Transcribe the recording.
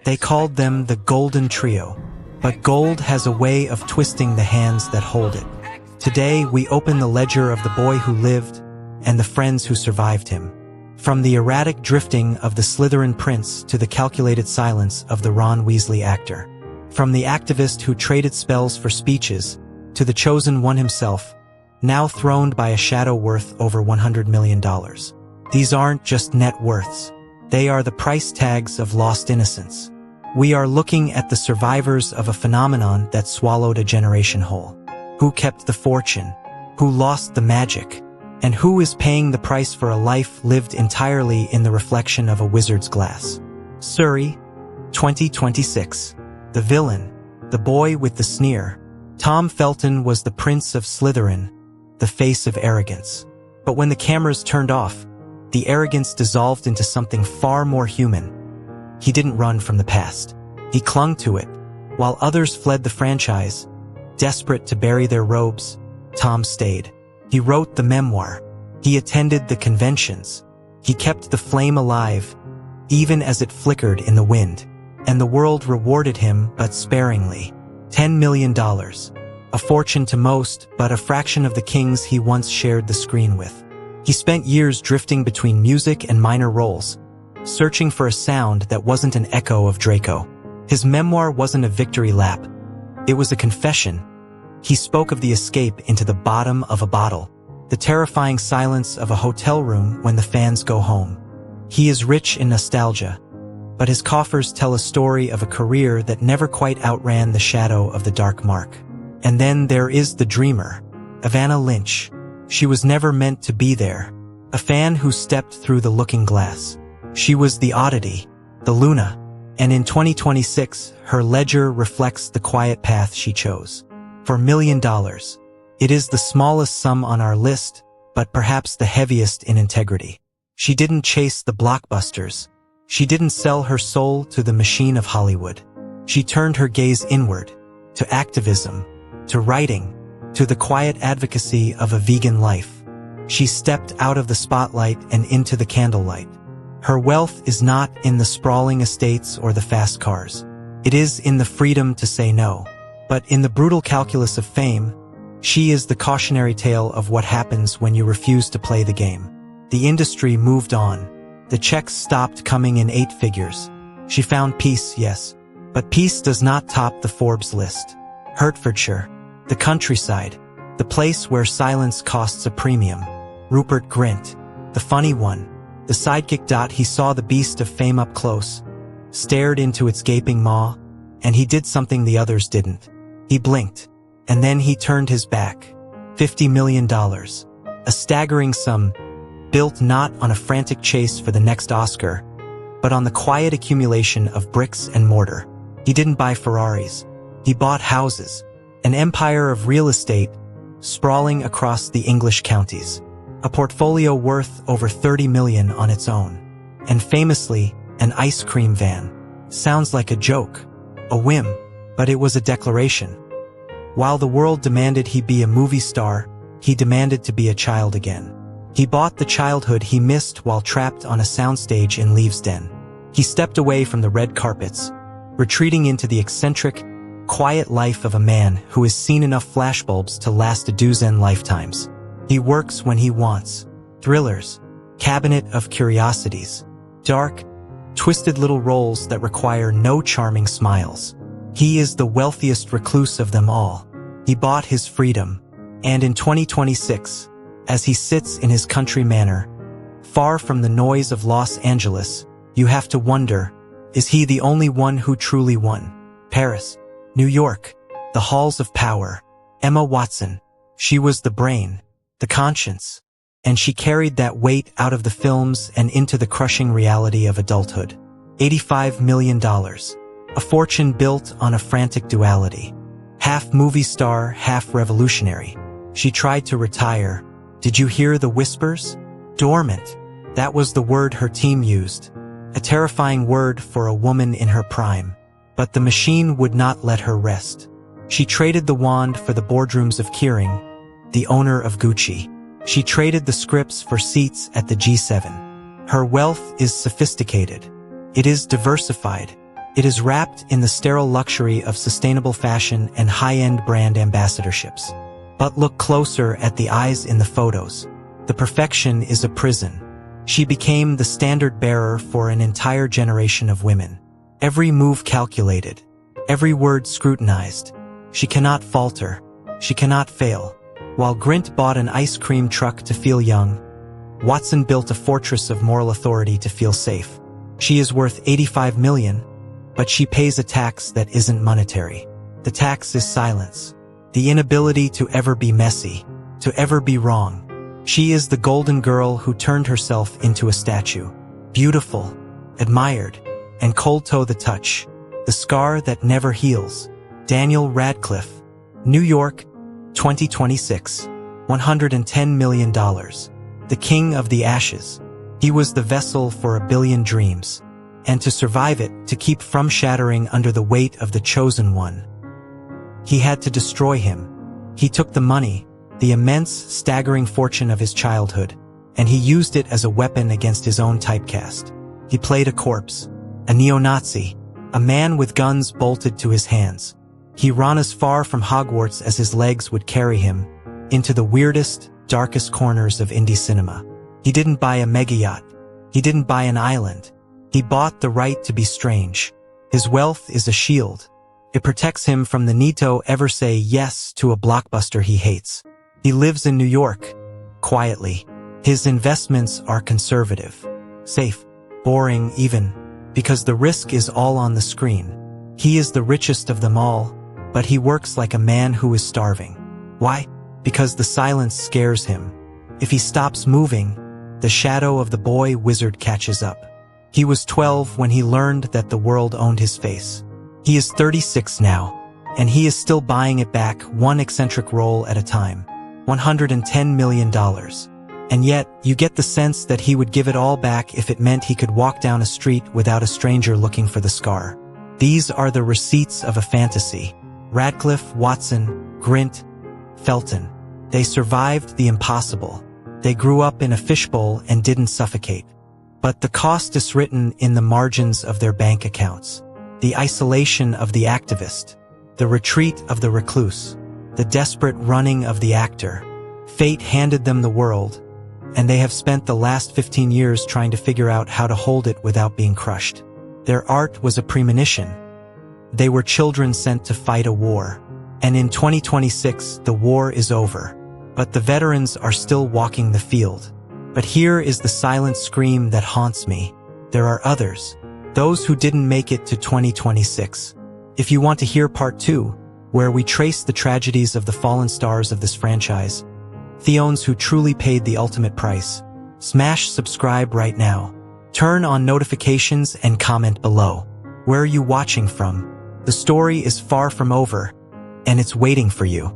They called them the Golden Trio. But gold has a way of twisting the hands that hold it. Today, we open the ledger of the boy who lived and the friends who survived him. From the erratic drifting of the Slytherin prince to the calculated silence of the Ron Weasley actor. From the activist who traded spells for speeches to the chosen one himself, now throned by a shadow worth over $100 million. These aren't just net worths. They are the price tags of lost innocence. We are looking at the survivors of a phenomenon that swallowed a generation whole. Who kept the fortune? Who lost the magic? And who is paying the price for a life lived entirely in the reflection of a wizard's glass? Surrey, 2026. The villain, the boy with the sneer. Tom Felton was the Prince of Slytherin, the face of arrogance. But when the cameras turned off, the arrogance dissolved into something far more human. He didn't run from the past. He clung to it. While others fled the franchise, desperate to bury their robes, Tom stayed. He wrote the memoir. He attended the conventions. He kept the flame alive, even as it flickered in the wind. And the world rewarded him, but sparingly. $10 million. A fortune to most, but a fraction of the kings he once shared the screen with. He spent years drifting between music and minor roles, searching for a sound that wasn't an echo of Draco. His memoir wasn't a victory lap. It was a confession. He spoke of the escape into the bottom of a bottle, the terrifying silence of a hotel room when the fans go home. He is rich in nostalgia, but his coffers tell a story of a career that never quite outran the shadow of the dark mark. And then there is the dreamer, Evanna Lynch. She was never meant to be there, a fan who stepped through the looking glass. She was the oddity, the Luna, and in 2026, her ledger reflects the quiet path she chose. For $1 million, it is the smallest sum on our list, but perhaps the heaviest in integrity. She didn't chase the blockbusters. She didn't sell her soul to the machine of Hollywood. She turned her gaze inward, to activism, to writing, to the quiet advocacy of a vegan life. She stepped out of the spotlight and into the candlelight. Her wealth is not in the sprawling estates or the fast cars. It is in the freedom to say no. But in the brutal calculus of fame, she is the cautionary tale of what happens when you refuse to play the game. The industry moved on. The checks stopped coming in 8 figures. She found peace, yes. But peace does not top the Forbes list. Hertfordshire, the countryside, the place where silence costs a premium. Rupert Grint, the funny one, the sidekick. He saw the beast of fame up close, stared into its gaping maw, and he did something the others didn't. He blinked, and then he turned his back. $50 million. A staggering sum, built not on a frantic chase for the next Oscar, but on the quiet accumulation of bricks and mortar. He didn't buy Ferraris. He bought houses, an empire of real estate, sprawling across the English counties. A portfolio worth over $30 million on its own. And famously, an ice cream van. Sounds like a joke, a whim, but it was a declaration. While the world demanded he be a movie star, he demanded to be a child again. He bought the childhood he missed while trapped on a soundstage in Leavesden. He stepped away from the red carpets, retreating into the eccentric, quiet life of a man who has seen enough flashbulbs to last a dozen lifetimes. He works when he wants. Thrillers, cabinet of curiosities, dark, twisted little roles that require no charming smiles. He is the wealthiest recluse of them all. He bought his freedom. And in 2026, as he sits in his country manor, far from the noise of Los Angeles, you have to wonder, is he the only one who truly won? Paris, New York, the halls of power. Emma Watson, she was the brain, the conscience, and she carried that weight out of the films and into the crushing reality of adulthood. $85 million. A fortune built on a frantic duality. Half movie star, half revolutionary. She tried to retire. Did you hear the whispers? Dormant. That was the word her team used. A terrifying word for a woman in her prime. But the machine would not let her rest. She traded the wand for the boardrooms of Kering, the owner of Gucci. She traded the scripts for seats at the G7. Her wealth is sophisticated. It is diversified. It is wrapped in the sterile luxury of sustainable fashion and high-end brand ambassadorships. But look closer at the eyes in the photos. The perfection is a prison. She became the standard bearer for an entire generation of women. Every move calculated, every word scrutinized. She cannot falter. She cannot fail. While Grint bought an ice cream truck to feel young, Watson built a fortress of moral authority to feel safe. She is worth $85 million, but she pays a tax that isn't monetary. The tax is silence. The inability to ever be messy, to ever be wrong. She is the golden girl who turned herself into a statue. Beautiful, admired, and cold to the touch. The scar that never heals. Daniel Radcliffe. New York, 2026. $110 million. The king of the ashes. He was the vessel for a billion dreams. And to survive it, to keep from shattering under the weight of the chosen one, he had to destroy him. He took the money, the immense, staggering fortune of his childhood, and he used it as a weapon against his own typecast. He played a corpse, a neo-Nazi, a man with guns bolted to his hands. He ran as far from Hogwarts as his legs would carry him, into the weirdest, darkest corners of indie cinema. He didn't buy a mega yacht. He didn't buy an island. He bought the right to be strange. His wealth is a shield. It protects him from the need to ever say yes to a blockbuster he hates. He lives in New York, quietly. His investments are conservative, safe, boring even, because the risk is all on the screen. He is the richest of them all, but he works like a man who is starving. Why? Because the silence scares him. If he stops moving, the shadow of the boy wizard catches up. He was 12 when he learned that the world owned his face. He is 36 now, and he is still buying it back one eccentric role at a time. $110 million. And yet, you get the sense that he would give it all back if it meant he could walk down a street without a stranger looking for the scar. These are the receipts of a fantasy. Radcliffe, Watson, Grint, Felton. They survived the impossible. They grew up in a fishbowl and didn't suffocate. But the cost is written in the margins of their bank accounts. The isolation of the activist. The retreat of the recluse. The desperate running of the actor. Fate handed them the world, and they have spent the last 15 years trying to figure out how to hold it without being crushed. Their art was a premonition. They were children sent to fight a war. And in 2026, the war is over. But the veterans are still walking the field. But here is the silent scream that haunts me. There are others. Those who didn't make it to 2026. If you want to hear part 2, where we trace the tragedies of the fallen stars of this franchise, Theons who truly paid the ultimate price, smash subscribe right now. Turn on notifications and comment below. Where are you watching from? The story is far from over, and it's waiting for you.